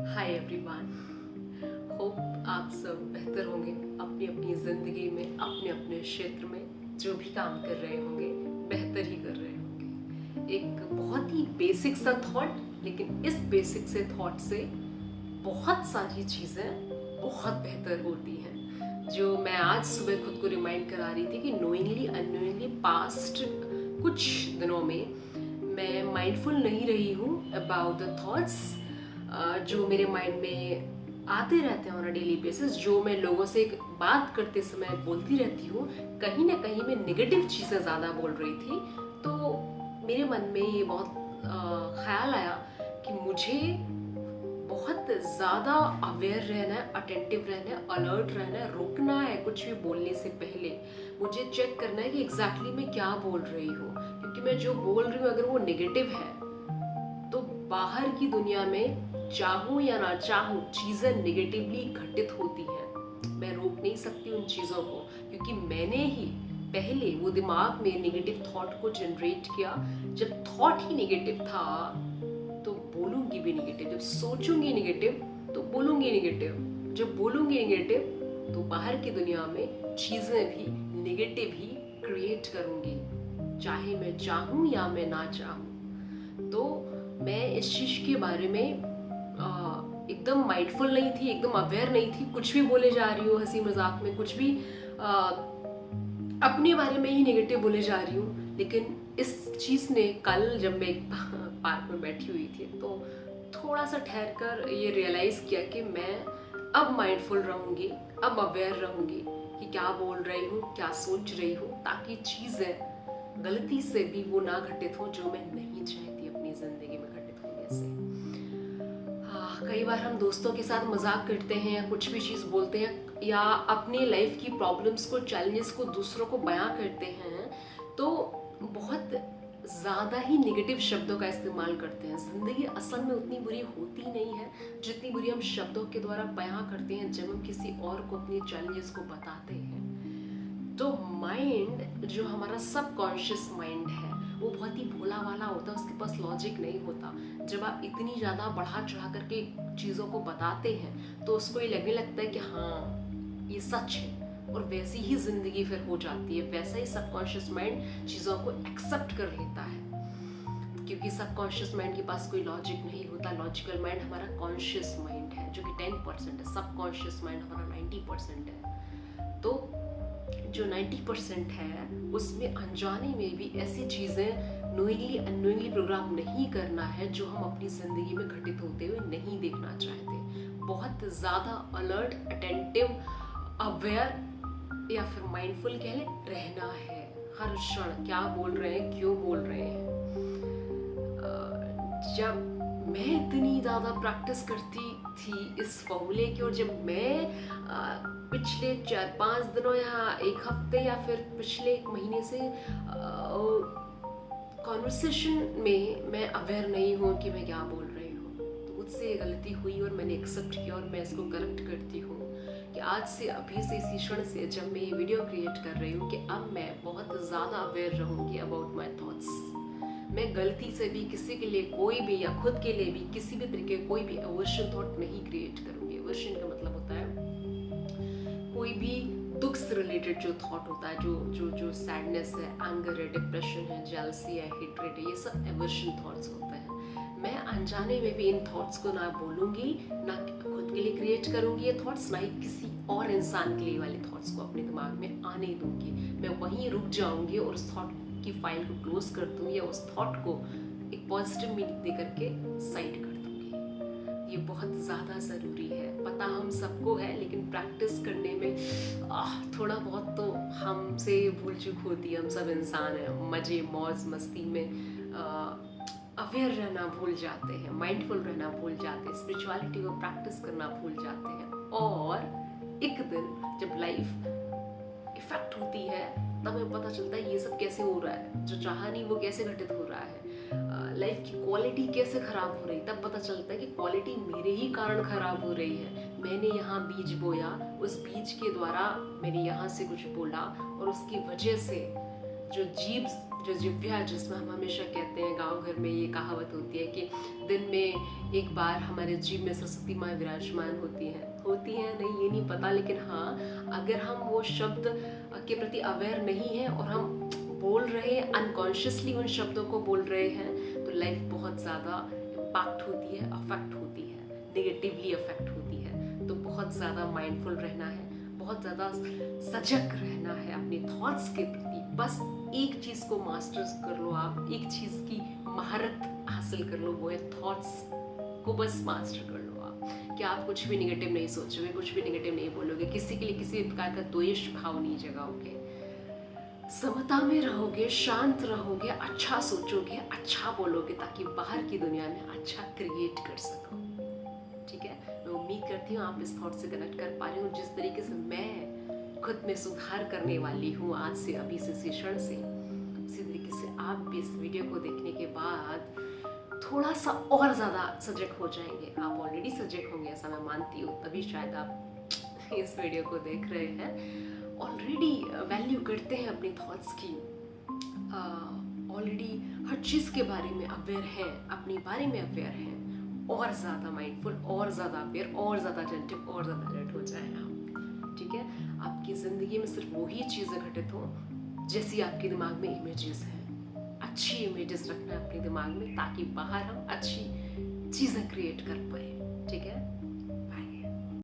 Hi everyone. Hope आप सब बेहतर होंगे अपनी अपनी ज़िंदगी में, अपने अपने क्षेत्र में जो भी काम कर रहे होंगे बेहतर ही कर रहे होंगे। एक बहुत ही बेसिक सा थॉट, लेकिन इस बेसिक से थॉट से बहुत सारी चीज़ें बहुत बेहतर होती हैं। जो मैं आज सुबह खुद को रिमाइंड करा रही थी कि नोइंगली अननोइंगली पास्ट कुछ दिनों में मैं माइंडफुल नहीं रही हूँ अबाउट द थॉट्स जो मेरे माइंड में आते रहते हैं ऑन अ डेली बेसिस। जो मैं लोगों से एक बात करते समय बोलती रहती हूँ, कहीं ना कहीं मैं निगेटिव चीज़ें ज़्यादा बोल रही थी। तो मेरे मन में ये बहुत ख्याल आया कि मुझे बहुत ज़्यादा अवेयर रहना है, अटेंटिव रहना है, अलर्ट रहना है, रुकना है कुछ भी बोलने से पहले। मुझे चेक करना है कि एग्जैक्टली मैं क्या बोल रही हूँ, क्योंकि मैं जो बोल रही हूँ अगर वो नेगेटिव है तो बाहर की दुनिया में चाहूँ या ना चाहूँ चीज़ें निगेटिवली घटित होती हैं। मैं रोक नहीं सकती उन चीज़ों को, क्योंकि मैंने ही पहले वो दिमाग में नेगेटिव थॉट को जनरेट किया। जब थॉट ही नेगेटिव था तो बोलूंगी भी नेगेटिव, जब सोचूंगी नेगेटिव तो बोलूंगी नेगेटिव, जब बोलूंगी नेगेटिव तो बाहर की दुनिया में चीज़ें भी नेगेटिव ही क्रिएट करूंगी, चाहे मैं चाहूँ या मैं ना चाहूँ। तो मैं इस चीज़ के बारे में एकदम माइंडफुल नहीं थी, एकदम अवेयर नहीं थी। कुछ भी बोले जा रही हूँ हंसी मजाक में, कुछ भी अपने बारे में ही नेगेटिव बोले जा रही हूँ। लेकिन इस चीज़ ने कल जब मैं एक पार्क में बैठी हुई थी तो थोड़ा सा ठहर कर ये रियलाइज़ किया कि मैं अब माइंडफुल रहूँगी, अब अवेयर रहूँगी कि क्या बोल रही हूँ, क्या सोच रही हूँ, ताकि चीज़ें गलती से भी वो ना घटित हो जो मैं नहीं चाहती अपनी ज़िंदगी में घटित होने से। हाँ, कई बार हम दोस्तों के साथ मजाक करते हैं या कुछ भी चीज़ बोलते हैं या अपनी लाइफ की प्रॉब्लम्स को, चैलेंजेस को दूसरों को बयां करते हैं तो बहुत ज़्यादा ही निगेटिव शब्दों का इस्तेमाल करते हैं। ज़िंदगी असल में उतनी बुरी होती नहीं है जितनी बुरी हम शब्दों के द्वारा बयां करते हैं जब हम किसी और को अपनी चैलेंजेस को बताते हैं। तो माइंड, जो हमारा सबकॉन्शियस माइंड है, वो बहुत ही भोला वाला होता है, उसके पास लॉजिक नहीं होता। जब आप इतनी ज़्यादा बढ़ा चढ़ा करके चीज़ों को बताते हैं तो उसको ये लगने लगता है कि हाँ ये सच है, और वैसी ही ज़िंदगी फिर हो जाती है। वैसा ही सबकॉन्शियस माइंड चीज़ों को एक्सेप्ट कर लेता है, क्योंकि सबकॉन्शियस माइंड के पास कोई लॉजिक नहीं होता। लॉजिकल माइंड हमारा कॉन्शियस माइंड है जो कि 10% है, सबकॉन्शियस माइंड हमारा 90% है। तो जो 90% है उसमें अनजाने में भी ऐसी चीज़ें नोइंगली अननोइंगली प्रोग्राम नहीं करना है जो हम अपनी ज़िंदगी में घटित होते हुए नहीं देखना चाहते। बहुत ज़्यादा अलर्ट, अटेंटिव, अवेयर या फिर माइंडफुल कह लें, रहना है। हर क्षण क्या बोल रहे हैं, क्यों बोल रहे हैं। जब मैं इतनी ज़्यादा प्रैक्टिस करती थी इस फॉर्मूले की, और जब मैं पिछले 4-5 दिनों या एक हफ्ते या फिर पिछले एक महीने से कॉन्वर्सेशन में मैं अवेयर नहीं हूँ कि मैं क्या बोल रही हूँ, तो मुझसे ये गलती हुई और मैंने एक्सेप्ट किया और मैं इसको करेक्ट करती हूँ कि आज से, अभी से, इसी क्षण से जब मैं ये वीडियो क्रिएट कर रही हूँ कि अब मैं बहुत ज़्यादा अवेयर रहूँगी अबाउट माई थॉट्स। मैं गलती से भी किसी के लिए कोई भी, या खुद के लिए भी किसी भी तरीके कोई भी एवर्शन थॉट नहीं क्रिएट करूँगी। एवर्शन का मतलब होता है कोई भी दुख से रिलेटेड जो थॉट होता है, जो जो जो सैडनेस है, एंगर है, डिप्रेशन है, जेलसी है, हेट्रेड है, ये सब एवर्शन थॉट्स होते हैं। मैं अनजाने में भी इन थॉट्स को ना बोलूँगी, ना खुद के लिए क्रिएट करूँगी ये थॉट्स, ना ही किसी और इंसान के लिए वाले थॉट्स को अपने दिमाग में आने दूँगी। मैं वहीं रुक जाऊँगी और उस थॉट की फाइल को क्लोज कर दूँगी, या उस थॉट को एक पॉजिटिव मीनिंग दे करके साइड कर दूँगी। ये बहुत ज़्यादा ज़रूरी है, पता हम सबको है, लेकिन प्रैक्टिस करने में थोड़ा बहुत तो हमसे भूल चूक होती है। हम सब इंसान हैं, मज़े मौज मस्ती में अवेयर रहना भूल जाते हैं, माइंडफुल रहना भूल जाते हैं, स्पिरिचुअलिटी को प्रैक्टिस करना भूल जाते हैं। और एक दिन जब लाइफ इफेक्ट होती है तब हमें पता चलता है ये सब कैसे हो रहा है, जो चाहा नहीं वो कैसे घटित हो रहा है, लाइफ की क्वालिटी कैसे खराब हो रही है। तब पता चलता है कि क्वालिटी मेरे ही कारण खराब हो रही है। मैंने यहाँ बीज बोया, उस बीज के द्वारा मैंने यहाँ से कुछ बोला, और उसकी वजह से जो जीव जो जिव्या, जिसमें हम हमेशा कहते हैं, गांव घर में ये कहावत होती है कि दिन में एक बार हमारे जीव में सरस्वती माँ विराजमान होती हैं नहीं ये नहीं पता, लेकिन हाँ, अगर हम वो शब्द के प्रति अवेयर नहीं हैं और हम बोल रहे हैं, अनकॉन्शियसली उन शब्दों को बोल रहे हैं, तो लाइफ बहुत ज़्यादा इम्पैक्ट होती है, अफेक्ट होती है, नेगेटिवली अफेक्ट होती है। तो बहुत ज़्यादा माइंडफुल रहना है, बहुत ज़्यादा सजग रहना है अपने थॉट्स के प्रति। बस एक चीज़ को मास्टर्स कर लो आप, एक चीज़ की महारत हासिल कर लो, वो है थॉट्स को बस मास्टर कर लो आप, कि आप कुछ भी निगेटिव नहीं सोचोगे, कुछ भी निगेटिव नहीं बोलोगे, किसी के लिए किसी प्रकार का द्वेष भाव नहीं जगाओगे, समता में रहोगे, शांत रहोगे, अच्छा सोचोगे, अच्छा बोलोगे, ताकि बाहर की दुनिया में अच्छा क्रिएट कर सको। ठीक है, मैं उम्मीद करती हूँ आप इस थॉट से कनेक्ट कर पा रही हूँ। जिस तरीके से मैं खुद में सुधार करने वाली हूँ आज से, अभी से, इसी क्षण से, उसी तरीके से आप भी इस वीडियो को देखने के बाद थोड़ा सा और ज़्यादा सजग हो जाएंगे। आप ऑलरेडी सजग होंगे ऐसा मैं मानती हूँ, तभी शायद आप इस वीडियो को देख रहे हैं। ऑलरेडी वैल्यू करते हैं अपने थॉट्स की, ऑलरेडी हर चीज़ के बारे में अवेयर हैं, अपने बारे में अवेयर हैं, और ज़्यादा माइंडफुल, और ज़्यादा अवेयर, और ज़्यादा अटेंटिव, और ज़्यादा अलर्ट हो जाए आप। ठीक है, आपकी ज़िंदगी में सिर्फ वही चीज़ें घटित हो जैसी आपके दिमाग में इमेजेस हैं। अच्छी इमेजेस रखना है अपने दिमाग में, ताकि बाहर हम अच्छी चीज़ें क्रिएट कर पाए। ठीक है,